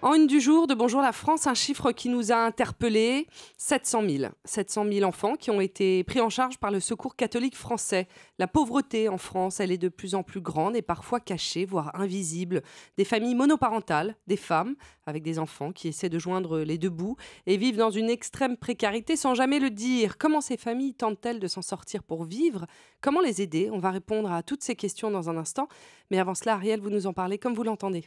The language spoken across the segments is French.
En une du jour de Bonjour la France, un chiffre qui nous a interpellés, 700 000. 700 000 enfants qui ont été pris en charge par le Secours catholique français. La pauvreté en France, elle est de plus en plus grande et parfois cachée, voire invisible. Des familles monoparentales, des femmes avec des enfants qui essaient de joindre les deux bouts et vivent dans une extrême précarité sans jamais le dire. Comment ces familles tentent-elles de s'en sortir pour vivre ? Comment les aider ? On va répondre à toutes ces questions dans un instant. Mais avant cela, Ariel, vous nous en parlez comme vous l'entendez.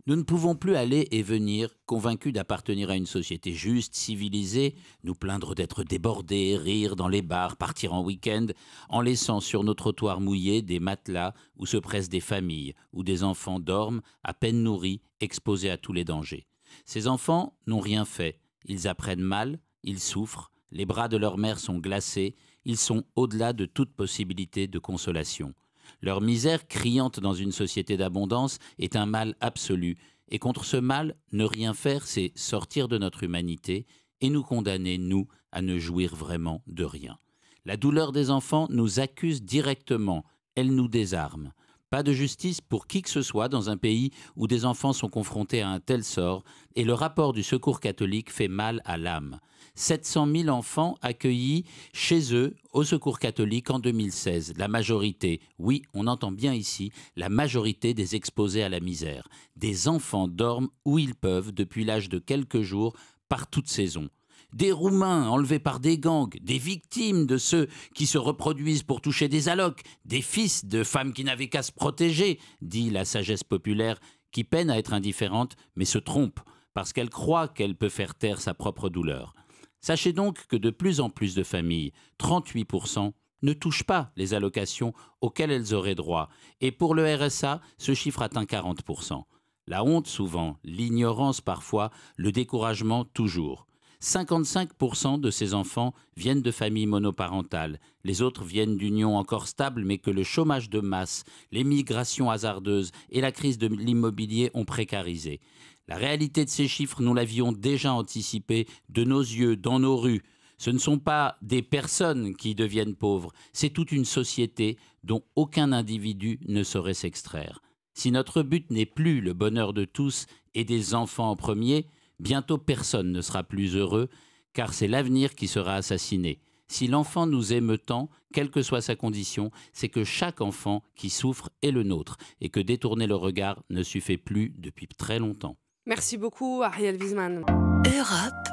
Nous ne pouvons plus aller et venir, convaincus d'appartenir à une société juste, civilisée, nous plaindre d'être débordés, rire dans les bars, partir en week-end, en laissant sur nos trottoirs mouillés des matelas où se pressent des familles, où des enfants dorment, à peine nourris, exposés à tous les dangers. Ces enfants n'ont rien fait, ils apprennent mal, ils souffrent, les bras de leur mère sont glacés, ils sont au-delà de toute possibilité de consolation. Leur misère, criante dans une société d'abondance, est un mal absolu. Et contre ce mal, ne rien faire, c'est sortir de notre humanité et nous condamner, nous, à ne jouir vraiment de rien. La douleur des enfants nous accuse directement, elle nous désarme. Pas de justice pour qui que ce soit dans un pays où des enfants sont confrontés à un tel sort, et le rapport du Secours catholique fait mal à l'âme. 700 000 enfants accueillis chez eux au Secours catholique en 2016. La majorité, oui, on entend bien ici, la majorité des exposés à la misère. Des enfants dorment où ils peuvent depuis l'âge de quelques jours, par toute saison. Des Roumains enlevés par des gangs, des victimes de ceux qui se reproduisent pour toucher des allocs, des fils de femmes qui n'avaient qu'à se protéger, dit la sagesse populaire, qui peine à être indifférente, mais se trompe, parce qu'elle croit qu'elle peut faire taire sa propre douleur. Sachez donc que de plus en plus de familles, 38%, ne touchent pas les allocations auxquelles elles auraient droit, et pour le RSA, ce chiffre atteint 40%. La honte souvent, l'ignorance parfois, le découragement toujours. 55% de ces enfants viennent de familles monoparentales. Les autres viennent d'unions encore stables, mais que le chômage de masse, les migrations hasardeuses et la crise de l'immobilier ont précarisé. La réalité de ces chiffres, nous l'avions déjà anticipé de nos yeux, dans nos rues. Ce ne sont pas des personnes qui deviennent pauvres, c'est toute une société dont aucun individu ne saurait s'extraire. Si notre but n'est plus le bonheur de tous et des enfants en premier, bientôt personne ne sera plus heureux, car c'est l'avenir qui sera assassiné. Si l'enfant nous aime tant, quelle que soit sa condition, c'est que chaque enfant qui souffre est le nôtre, et que détourner le regard ne suffit plus depuis très longtemps. Merci beaucoup, Ariel Wiesman. Europe